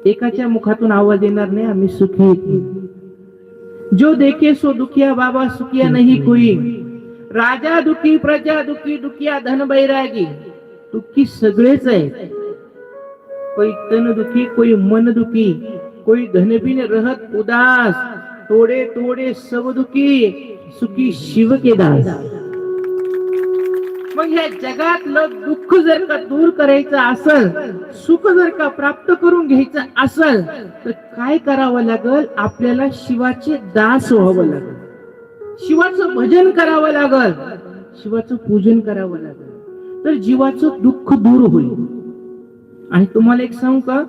एकाच्या मुखातून आवाज येणार नाही आम्ही सुखी आहेत. जो देखे सो दुखिया बाबा सुखिया नहीं कोई. राजा दुखी प्रजा दुखी दुखिया धन बैरागी. दुखी सगळेच आहे. कोई तन दुखी कोई मन दुखी कोई धन बिन रहत उदास. तोडे तोडे सब दुखी सुखी शिव के दास. मग ह्या जगातलं दुःख जर का दूर करायचं असेल, सुख जर का प्राप्त करून घ्यायचं असेल, तर काय करावं लागल? आपल्याला शिवाचे दास व्हावं लागल, शिवाचं भजन करावं लागल, शिवाचं पूजन करावं लागल, तर जीवाचं दुःख दूर होईल. आणि तुम्हाला एक सांगू का,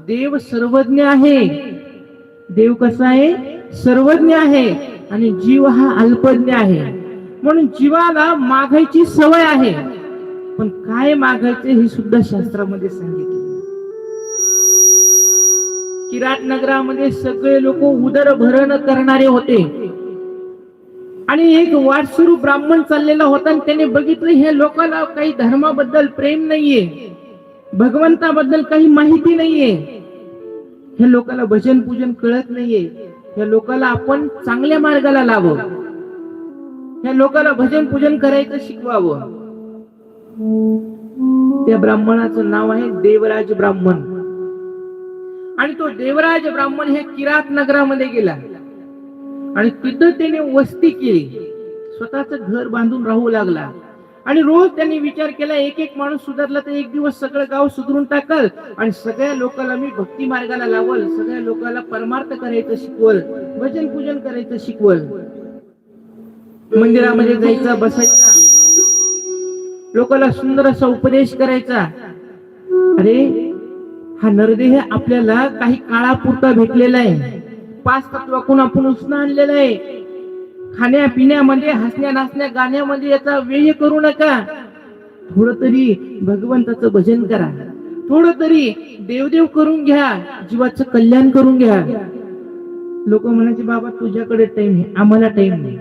देव सर्वज्ञ आहे. देव कसा आहे? सर्वज्ञ आहे. आणि जीव हा अल्पज्ञ आहे. म्हणून जीवाला मागायची सवय आहे, पण काय मागायचे हे सुद्धा शास्त्रामध्ये सांगितले. किरात नगरामध्ये सगळे लोक उदरभरण करणारे होते. आणि एक वाटसरू ब्राह्मण चाललेला होता आणि त्याने बघितलं हे लोकांना काही धर्माबद्दल प्रेम नाहीये, भगवंताबद्दल काही माहिती नाहीये, ह्या लोकांना भजन पूजन कळत नाहीये, ह्या लोकांना आपण चांगल्या मार्गाला लावावं, ह्या लोकांना भजन पूजन करायचं शिकवावं. त्या ब्राह्मणाचं नाव आहे देवराज ब्राह्मण. आणि तो देवराज ब्राह्मण हे किरात नगरामध्ये गेला आणि तिथं त्याने वस्ती केली, स्वतःच घर बांधून राहू लागला. आणि रोज त्यांनी विचार केला, एक एक माणूस सुधारला तर एक दिवस सगळं गाव सुधरून टाकल आणि सगळ्या लोकांना मी भक्ती मार्गाला लावल, सगळ्या लोकांना परमार्थ करायचं शिकवल, भजन पूजन करायचं शिकवल. मंदिरामध्ये जायचा, बसायचा, लोकांना सुंदर असा उपदेश करायचा. अरे हा नरदेह आपल्याला काही काळापुरता भेटलेला आहे, 5 तत्वातून आपण उसना आणलेला आहे. खाण्या पिण्यामध्ये, हसण्या नाचण्या गाण्यामध्ये याचा व्यय करू नका. थोडं तरी भगवंताचं भजन करा, थोडं तरी देवदेव करून घ्या, जीवाचं कल्याण करून घ्या. लोक म्हणायचे बाबा तुझ्याकडे टाइम आहे, आम्हाला टाइम नाही.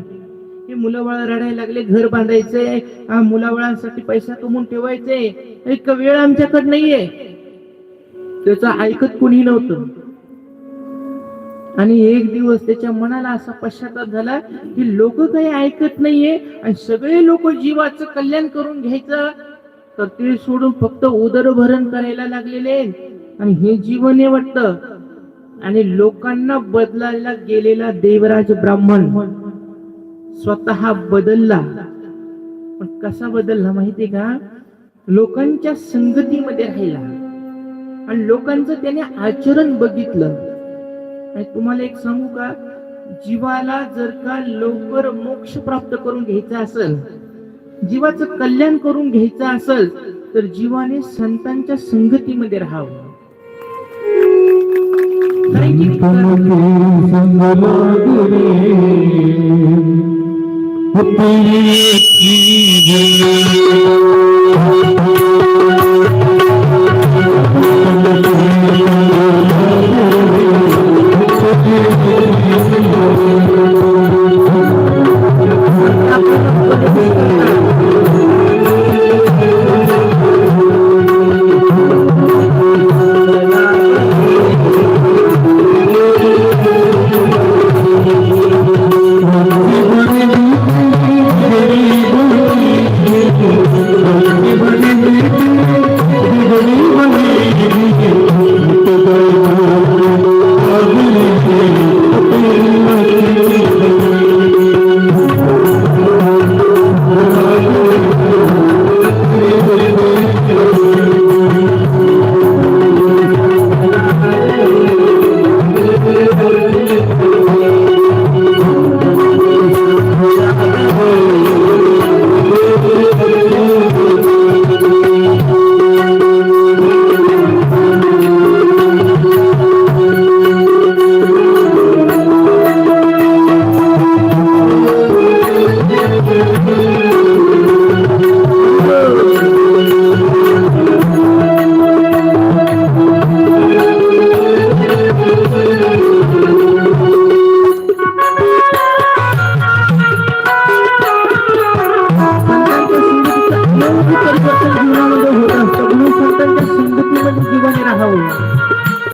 हे मुलं बाळ रडायला लागले, घर बांधायचंय, मुलाबाळांसाठी पैसा कमवून ठेवायचे, एक वेळ आमच्याकडे नाहीये. त्याचं ऐकत कोणी नव्हतं. आणि एक दिवस त्याच्या मनाला असा पश्चाताप झाला की लोक काही ऐकत नाहीये आणि सगळे लोक जीवाचं कल्याण करून घ्यायचं तर ते सोडून फक्त उदरभरण करायला लागलेले आणि हे जीवन आहे वाटतं. आणि लोकांना बदलायला गेलेला देवराज ब्राह्मण स्वतः बदलला. पण कसा बदलला माहितीये का? लोकांच्या संगतीमध्ये राहिला आणि लोकांचं त्याने आचरण बघितलं. आणि तुम्हाला एक सांगू का, जीवाला जर का लवकर मोक्ष प्राप्त करून घ्यायचा असेल, जीवाचं कल्याण करून घ्यायचं असेल, तर जीवाने संतांच्या संगतीमध्ये राहावं.